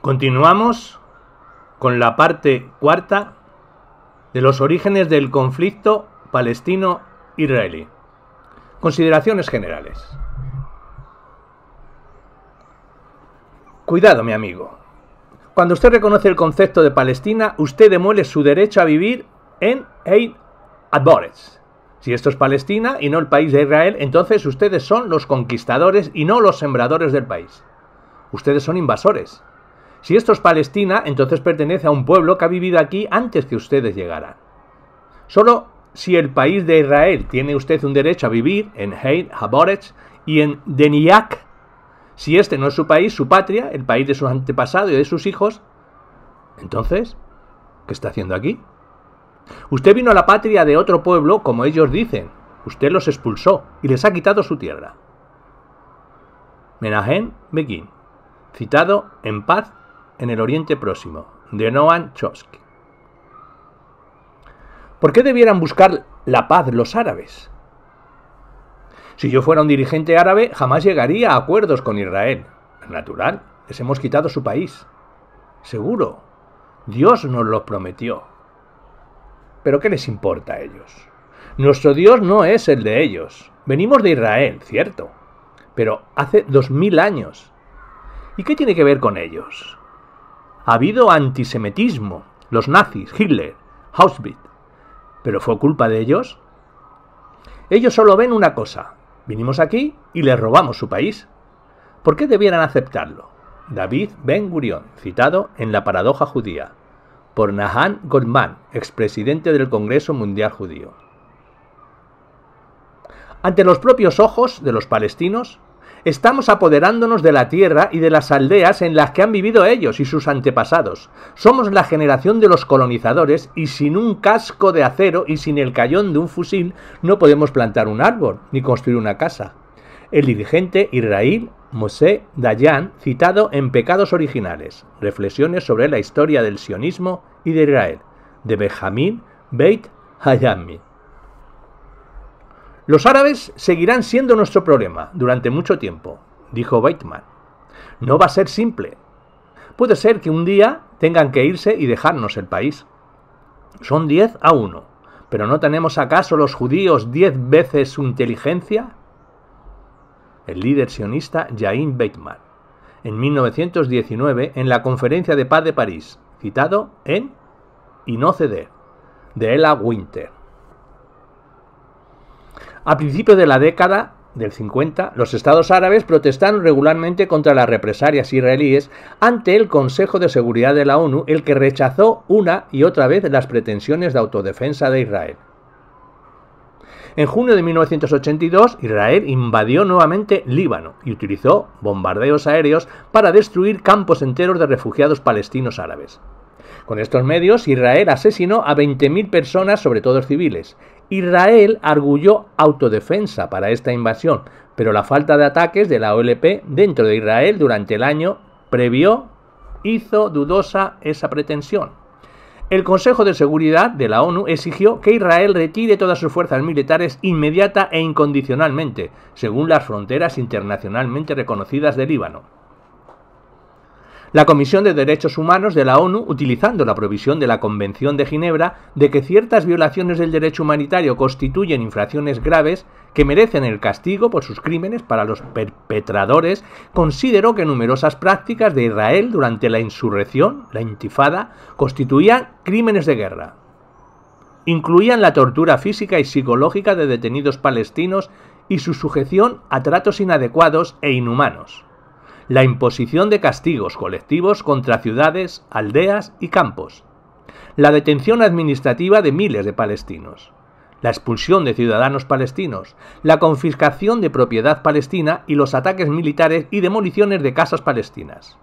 Continuamos con la parte cuarta de los orígenes del conflicto palestino-israelí. Consideraciones generales. Cuidado, mi amigo. Cuando usted reconoce el concepto de Palestina, usted demuele su derecho a vivir en Ein Adboretz. Si esto es Palestina y no el país de Israel, entonces ustedes son los conquistadores y no los sembradores del país. Ustedes son invasores. Si esto es Palestina, entonces pertenece a un pueblo que ha vivido aquí antes que ustedes llegaran. Solo si el país de Israel tiene usted un derecho a vivir en Ein Adboretz y en Deniyak. Si este no es su país, su patria, el país de sus antepasados y de sus hijos, entonces, ¿qué está haciendo aquí? Usted vino a la patria de otro pueblo, como ellos dicen. Usted los expulsó y les ha quitado su tierra. Menahem Begin, citado en Paz en el Oriente Próximo, de Noam Chomsky. ¿Por qué debieran buscar la paz los árabes? Si yo fuera un dirigente árabe, jamás llegaría a acuerdos con Israel. Es natural, les hemos quitado su país. Seguro, Dios nos lo prometió. ¿Pero qué les importa a ellos? Nuestro Dios no es el de ellos. Venimos de Israel, cierto, pero hace 2000 años. ¿Y qué tiene que ver con ellos? Ha habido antisemitismo, los nazis, Hitler, Auschwitz. ¿Pero fue culpa de ellos? Ellos solo ven una cosa. Vinimos aquí y les robamos su país. ¿Por qué debieran aceptarlo? David Ben Gurion, citado en La paradoja judía, por Nahum Goldman, expresidente del Congreso Mundial Judío. Ante los propios ojos de los palestinos, estamos apoderándonos de la tierra y de las aldeas en las que han vivido ellos y sus antepasados. Somos la generación de los colonizadores y sin un casco de acero y sin el cañón de un fusil no podemos plantar un árbol ni construir una casa. El dirigente Israel Moshe Dayan, citado en Pecados Originales, reflexiones sobre la historia del sionismo y de Israel, de Benjamin Beit Hayami. Los árabes seguirán siendo nuestro problema durante mucho tiempo, dijo Weizmann. No va a ser simple. Puede ser que un día tengan que irse y dejarnos el país. Son 10-1, pero ¿no tenemos acaso los judíos 10 veces su inteligencia? El líder sionista Yair Weizmann, en 1919, en la Conferencia de Paz de París, citado en Y no ceder, de Ella Winter. A principios de la década del 50, los estados árabes protestaron regularmente contra las represalias israelíes ante el Consejo de Seguridad de la ONU, el que rechazó una y otra vez las pretensiones de autodefensa de Israel. En junio de 1982, Israel invadió nuevamente Líbano y utilizó bombardeos aéreos para destruir campos enteros de refugiados palestinos árabes. Con estos medios, Israel asesinó a 20.000 personas, sobre todo civiles. Israel arguyó autodefensa para esta invasión, pero la falta de ataques de la OLP dentro de Israel durante el año previo hizo dudosa esa pretensión. El Consejo de Seguridad de la ONU exigió que Israel retire todas sus fuerzas militares inmediata e incondicionalmente, según las fronteras internacionalmente reconocidas de Líbano. La Comisión de Derechos Humanos de la ONU, utilizando la provisión de la Convención de Ginebra de que ciertas violaciones del derecho humanitario constituyen infracciones graves que merecen el castigo por sus crímenes para los perpetradores, consideró que numerosas prácticas de Israel durante la insurrección, la intifada, constituían crímenes de guerra. Incluían la tortura física y psicológica de detenidos palestinos y su sujeción a tratos inadecuados e inhumanos. La imposición de castigos colectivos contra ciudades, aldeas y campos, la detención administrativa de miles de palestinos, la expulsión de ciudadanos palestinos, la confiscación de propiedad palestina y los ataques militares y demoliciones de casas palestinas.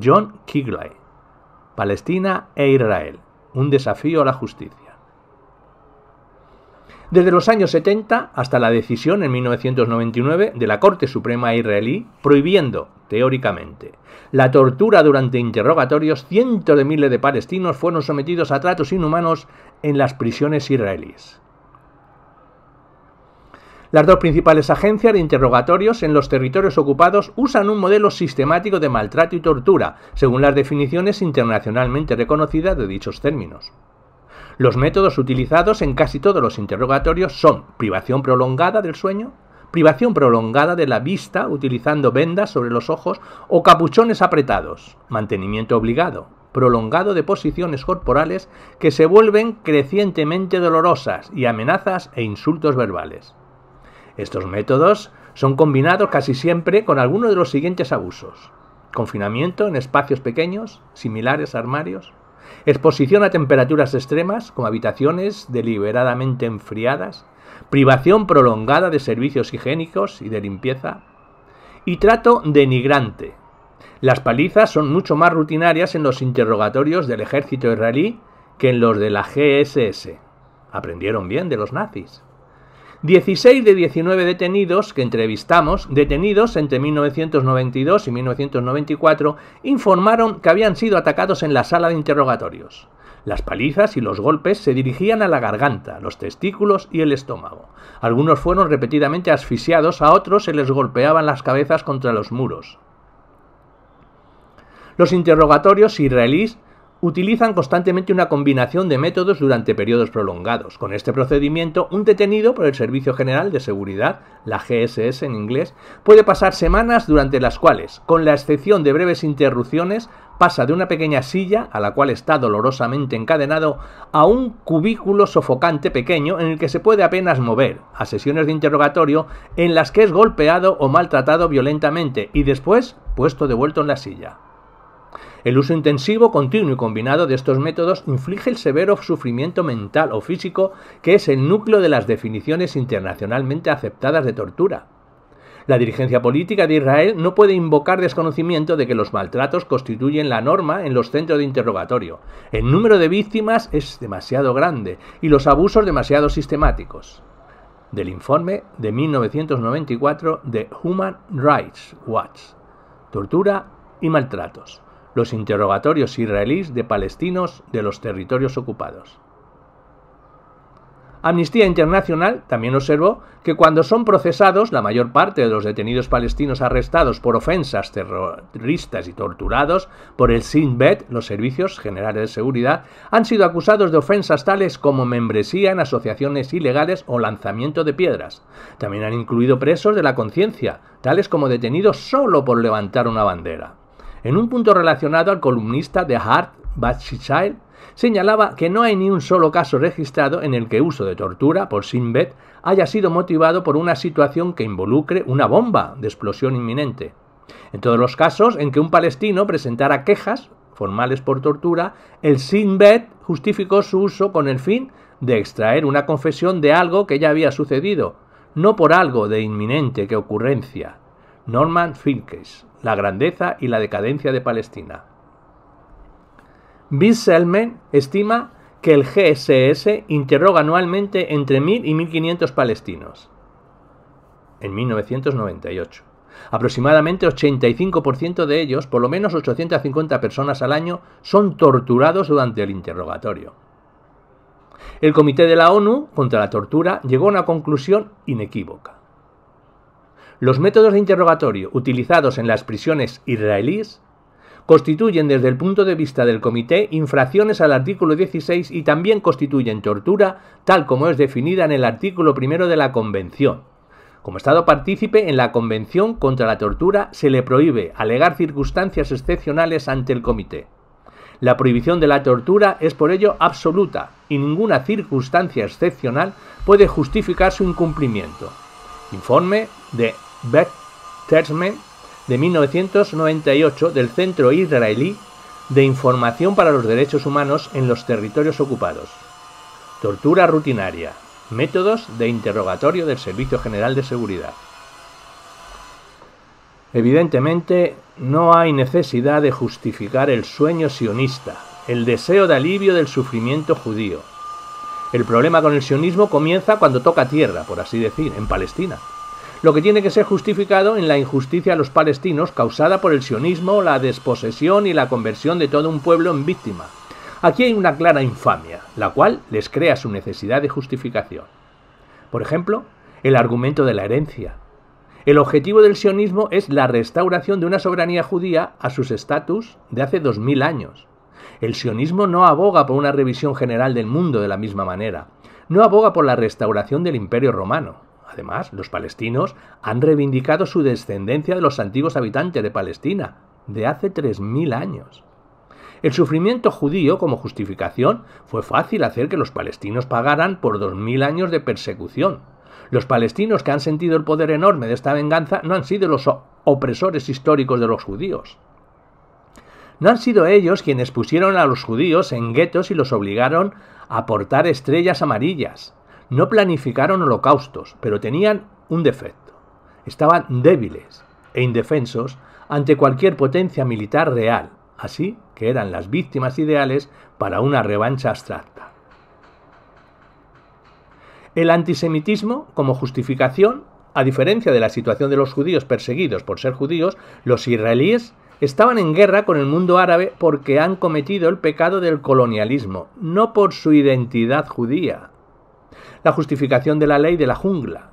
John Kigley, Palestina e Israel, un desafío a la justicia. Desde los años 70 hasta la decisión en 1999 de la Corte Suprema israelí prohibiendo, teóricamente, la tortura durante interrogatorios, cientos de miles de palestinos fueron sometidos a tratos inhumanos en las prisiones israelíes. Las dos principales agencias de interrogatorios en los territorios ocupados usan un modelo sistemático de maltrato y tortura, según las definiciones internacionalmente reconocidas de dichos términos. Los métodos utilizados en casi todos los interrogatorios son privación prolongada del sueño, privación prolongada de la vista utilizando vendas sobre los ojos o capuchones apretados, mantenimiento obligado, prolongado de posiciones corporales que se vuelven crecientemente dolorosas y amenazas e insultos verbales. Estos métodos son combinados casi siempre con alguno de los siguientes abusos: confinamiento en espacios pequeños, similares a armarios, exposición a temperaturas extremas, como habitaciones deliberadamente enfriadas, privación prolongada de servicios higiénicos y de limpieza, y trato denigrante. Las palizas son mucho más rutinarias en los interrogatorios del ejército israelí que en los de la GSS. Aprendieron bien de los nazis. 16 de 19 detenidos que entrevistamos, detenidos entre 1992 y 1994, informaron que habían sido atacados en la sala de interrogatorios. Las palizas y los golpes se dirigían a la garganta, los testículos y el estómago. Algunos fueron repetidamente asfixiados, a otros se les golpeaban las cabezas contra los muros. Los interrogatorios israelíes utilizan constantemente una combinación de métodos durante periodos prolongados. Con este procedimiento, un detenido por el Servicio General de Seguridad, la GSS en inglés, puede pasar semanas durante las cuales, con la excepción de breves interrupciones, pasa de una pequeña silla, a la cual está dolorosamente encadenado, a un cubículo sofocante pequeño en el que se puede apenas mover, a sesiones de interrogatorio en las que es golpeado o maltratado violentamente y después puesto de vuelta en la silla. El uso intensivo, continuo y combinado de estos métodos inflige el severo sufrimiento mental o físico que es el núcleo de las definiciones internacionalmente aceptadas de tortura. La dirigencia política de Israel no puede invocar desconocimiento de que los maltratos constituyen la norma en los centros de interrogatorio. El número de víctimas es demasiado grande y los abusos demasiado sistemáticos. Del informe de 1994 de Human Rights Watch. Tortura y maltratos. Los interrogatorios israelíes de palestinos de los territorios ocupados. Amnistía Internacional también observó que cuando son procesados, la mayor parte de los detenidos palestinos arrestados por ofensas terroristas y torturados por el Shin Bet, los Servicios Generales de Seguridad, han sido acusados de ofensas tales como membresía en asociaciones ilegales o lanzamiento de piedras. También han incluido presos de la conciencia, tales como detenidos solo por levantar una bandera. En un punto relacionado, al columnista de Haaretz, Batschild, señalaba que no hay ni un solo caso registrado en el que uso de tortura por Shin Bet haya sido motivado por una situación que involucre una bomba de explosión inminente. En todos los casos en que un palestino presentara quejas formales por tortura, el Shin Bet justificó su uso con el fin de extraer una confesión de algo que ya había sucedido, no por algo de inminente que ocurrencia. Norman Finkelstein, La grandeza y la decadencia de Palestina. Bill Selman estima que el GSS interroga anualmente entre 1.000 y 1.500 palestinos. En 1998. Aproximadamente 85% de ellos, por lo menos 850 personas al año, son torturados durante el interrogatorio. El Comité de la ONU contra la Tortura llegó a una conclusión inequívoca. Los métodos de interrogatorio utilizados en las prisiones israelíes constituyen desde el punto de vista del Comité infracciones al artículo 16 y también constituyen tortura tal como es definida en el artículo 1 de la Convención. Como Estado partícipe en la Convención contra la Tortura se le prohíbe alegar circunstancias excepcionales ante el Comité. La prohibición de la tortura es por ello absoluta y ninguna circunstancia excepcional puede justificar su incumplimiento. Informe de Bertelsmann de 1998 del Centro Israelí de Información para los Derechos Humanos en los Territorios Ocupados. Tortura rutinaria. Métodos de interrogatorio del Servicio General de Seguridad. Evidentemente, no hay necesidad de justificar el sueño sionista, el deseo de alivio del sufrimiento judío. El problema con el sionismo comienza cuando toca tierra, por así decir, en Palestina. Lo que tiene que ser justificado en la injusticia a los palestinos causada por el sionismo, la desposesión y la conversión de todo un pueblo en víctima. Aquí hay una clara infamia, la cual les crea su necesidad de justificación. Por ejemplo, el argumento de la herencia. El objetivo del sionismo es la restauración de una soberanía judía a sus estatus de hace 2000 años. El sionismo no aboga por una revisión general del mundo de la misma manera. No aboga por la restauración del Imperio Romano. Además, los palestinos han reivindicado su descendencia de los antiguos habitantes de Palestina, de hace 3000 años. El sufrimiento judío como justificación fue fácil hacer que los palestinos pagaran por 2000 años de persecución. Los palestinos que han sentido el poder enorme de esta venganza no han sido los opresores históricos de los judíos. No han sido ellos quienes pusieron a los judíos en guetos y los obligaron a portar estrellas amarillas. No planificaron holocaustos, pero tenían un defecto. Estaban débiles e indefensos ante cualquier potencia militar real, así que eran las víctimas ideales para una revancha abstracta. El antisemitismo como justificación, a diferencia de la situación de los judíos perseguidos por ser judíos, los israelíes estaban en guerra con el mundo árabe porque han cometido el pecado del colonialismo, no por su identidad judía. La justificación de la ley de la jungla.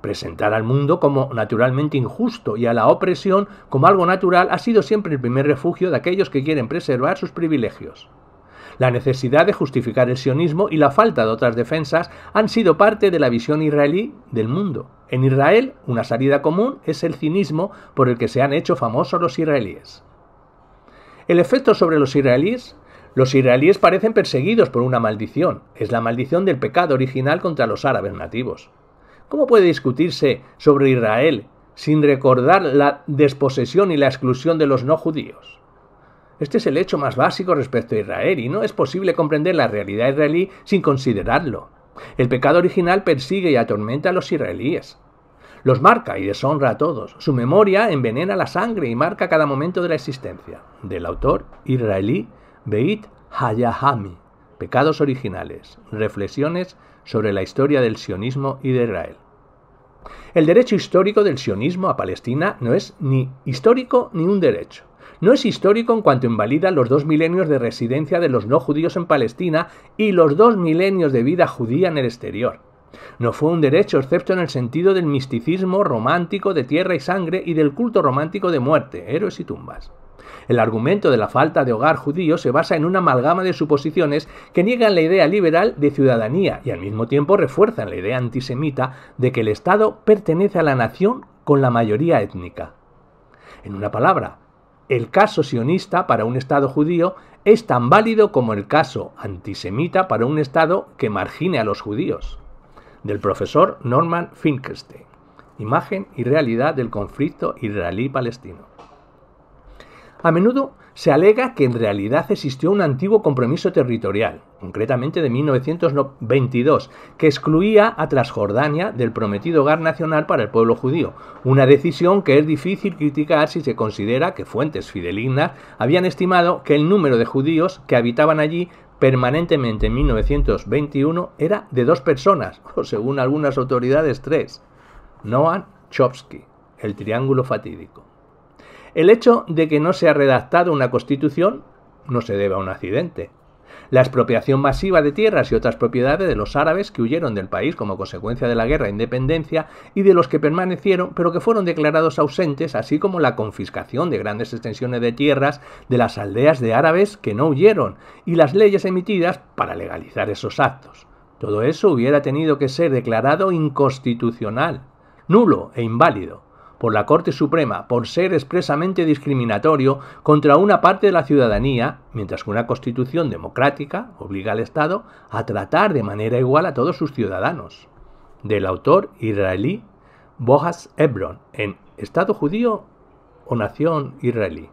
Presentar al mundo como naturalmente injusto y a la opresión como algo natural ha sido siempre el primer refugio de aquellos que quieren preservar sus privilegios. La necesidad de justificar el sionismo y la falta de otras defensas han sido parte de la visión israelí del mundo. En Israel, una salida común es el cinismo por el que se han hecho famosos los israelíes. El efecto sobre los israelíes parecen perseguidos por una maldición. Es la maldición del pecado original contra los árabes nativos. ¿Cómo puede discutirse sobre Israel sin recordar la desposesión y la exclusión de los no judíos? Este es el hecho más básico respecto a Israel y no es posible comprender la realidad israelí sin considerarlo. El pecado original persigue y atormenta a los israelíes. Los marca y deshonra a todos. Su memoria envenena la sangre y marca cada momento de la existencia. Del autor israelí Beit Hayahami. Pecados originales. Reflexiones sobre la historia del sionismo y de Israel. El derecho histórico del sionismo a Palestina no es ni histórico ni un derecho. No es histórico en cuanto invalida los 2 milenios de residencia de los no judíos en Palestina y los 2 milenios de vida judía en el exterior. No fue un derecho excepto en el sentido del misticismo romántico de tierra y sangre y del culto romántico de muerte, héroes y tumbas. El argumento de la falta de hogar judío se basa en una amalgama de suposiciones que niegan la idea liberal de ciudadanía y al mismo tiempo refuerzan la idea antisemita de que el Estado pertenece a la nación con la mayoría étnica. En una palabra, el caso sionista para un Estado judío es tan válido como el caso antisemita para un Estado que margine a los judíos. Del profesor Norman Finkelstein. Imagen y realidad del conflicto israelí-palestino. A menudo se alega que en realidad existió un antiguo compromiso territorial, concretamente de 1922, que excluía a Transjordania del prometido hogar nacional para el pueblo judío, una decisión que es difícil criticar si se considera que fuentes fidedignas habían estimado que el número de judíos que habitaban allí permanentemente en 1921 era de 2 personas, o según algunas autoridades 3. Noam Chomsky, el triángulo fatídico. El hecho de que no se ha redactado una constitución no se debe a un accidente. La expropiación masiva de tierras y otras propiedades de los árabes que huyeron del país como consecuencia de la guerra de independencia y de los que permanecieron pero que fueron declarados ausentes, así como la confiscación de grandes extensiones de tierras de las aldeas de árabes que no huyeron y las leyes emitidas para legalizar esos actos. Todo eso hubiera tenido que ser declarado inconstitucional, nulo e inválido por la Corte Suprema por ser expresamente discriminatorio contra una parte de la ciudadanía, mientras que una constitución democrática obliga al Estado a tratar de manera igual a todos sus ciudadanos. Del autor israelí Boaz Hebron, en ¿Estado judío o nación israelí?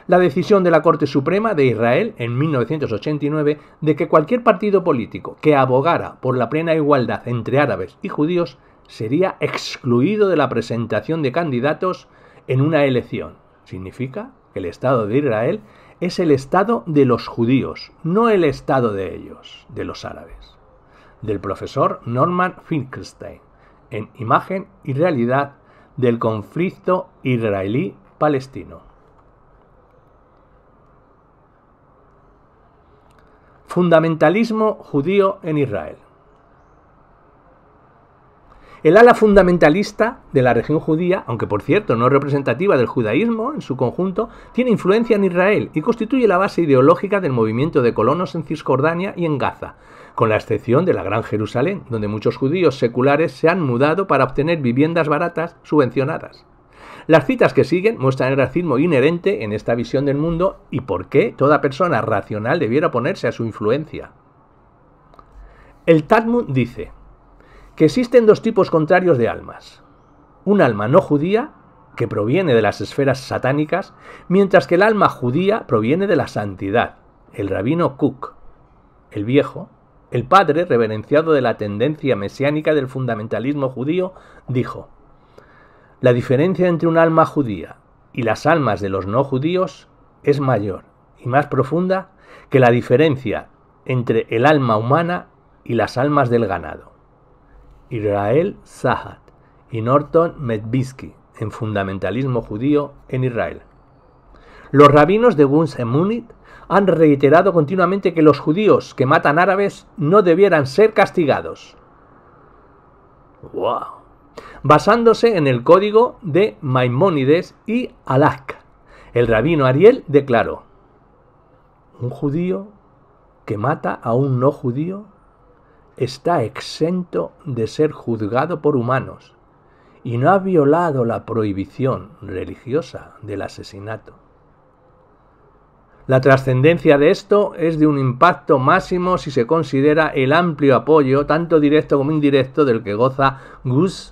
La decisión de la Corte Suprema de Israel en 1989 de que cualquier partido político que abogara por la plena igualdad entre árabes y judíos sería excluido de la presentación de candidatos en una elección. Significa que el Estado de Israel es el Estado de los judíos, no el Estado de ellos, de los árabes. Del profesor Norman Finkelstein, en Imagen y realidad del conflicto israelí-palestino. Fundamentalismo judío en Israel. El ala fundamentalista de la región judía, aunque por cierto no es representativa del judaísmo en su conjunto, tiene influencia en Israel y constituye la base ideológica del movimiento de colonos en Cisjordania y en Gaza, con la excepción de la Gran Jerusalén, donde muchos judíos seculares se han mudado para obtener viviendas baratas subvencionadas. Las citas que siguen muestran el racismo inherente en esta visión del mundo y por qué toda persona racional debiera oponerse a su influencia. El Talmud dice que existen dos tipos contrarios de almas. Un alma no judía, que proviene de las esferas satánicas, mientras que el alma judía proviene de la santidad. El rabino Kook, el Viejo, el padre reverenciado de la tendencia mesiánica del fundamentalismo judío, dijo: la diferencia entre un alma judía y las almas de los no judíos es mayor y más profunda que la diferencia entre el alma humana y las almas del ganado. Israel Sahat y Norton Medvisky, en Fundamentalismo Judío en Israel. Los rabinos de Gush Emunit han reiterado continuamente que los judíos que matan árabes no debieran ser castigados. ¡Wow! Basándose en el código de Maimónides y Alaska. El rabino Ariel declaró: un judío que mata a un no judío está exento de ser juzgado por humanos y no ha violado la prohibición religiosa del asesinato. La trascendencia de esto es de un impacto máximo si se considera el amplio apoyo, tanto directo como indirecto, del que goza Gush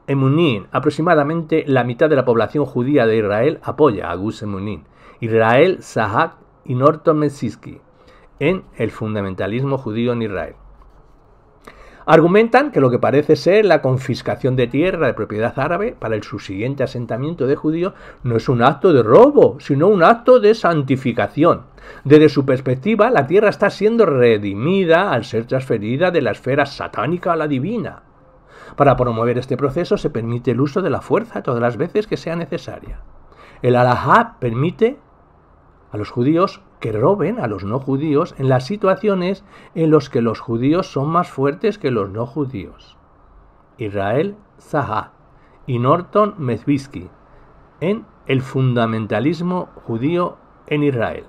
Emunin. Aproximadamente la mitad de la población judía de Israel apoya a Gush Emunin, Israel Sahat y Norton Medvisky en el fundamentalismo judío en Israel. Argumentan que lo que parece ser la confiscación de tierra de propiedad árabe para el subsiguiente asentamiento de judíos no es un acto de robo, sino un acto de santificación. Desde su perspectiva, la tierra está siendo redimida al ser transferida de la esfera satánica a la divina. Para promover este proceso se permite el uso de la fuerza todas las veces que sea necesaria. El halajá permite a los judíos que roben a los no judíos en las situaciones en las que los judíos son más fuertes que los no judíos. Israel Sahat y Norton Medvisky en el fundamentalismo judío en Israel.